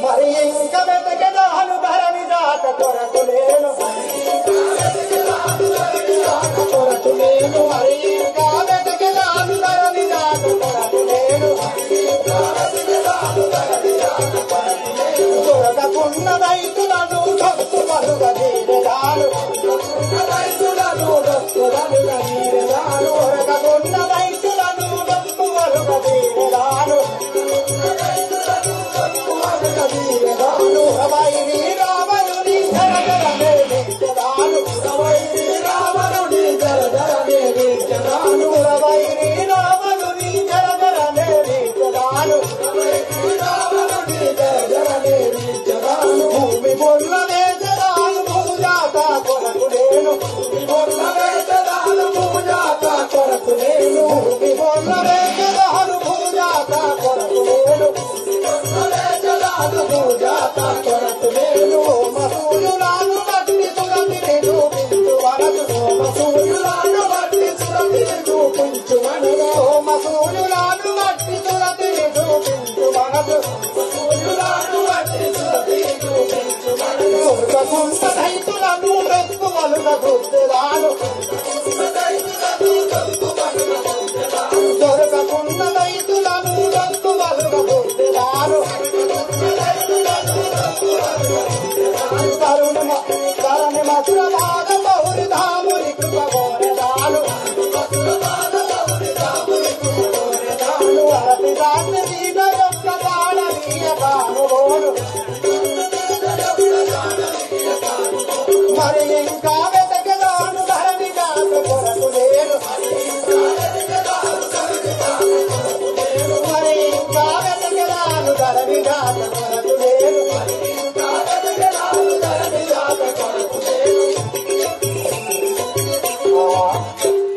మరి ఇంకా వెతకదాను ధరణి దాట కొరకు లేను కొరకు లేను మరి ఇంకా వెతకదాను ధరణి దాట కొరకు లేను దొరకకున్న రైతులను దొక్కుమలుగా తీరదాను దొరకకున్న రైతులను దొక్కుమలుగా తీరదాను వైరి రావణుని జరగరనే వింటదాను వైరి రావణుని జరగరనే వింటదాను వైరి రావణుని జరగరనే వింటదాను భూమి బొల్ల వేసదాను భూజాత కొరకు నేను భూమి బొల్ల వేసదాను భూజాత కొరకు నేను భూమి బొల్ల వేసదాను భూజాత కొరకు నేను భూజాత కొరకు నేను మసూయులాను బట్టి సురతిని చూపించు వరకు మసూయులాను బట్టి సురతిని చూపించు వనరు మసూయులాను బట్టి సురతిని చూపించు వనరు మసూయులాను బట్టి సురతిని చూపించు వనరు దొరకకుంట రైతులను దొక్కుమలుగా గుర్తురాను దొరకకున్న రైతులను దొక్కుమలుగా గుర్తురాను కరుణ మధురమాన బహురి ధాముని కృపగోరదాను అరటి రాత్రి దీన యొక్క దానీయగానుగోను మరి ఇంకా వెతకదాను ధరణి దాట కొరకు లేను మరి ఇంకా వెతకదాను ధరణి దాట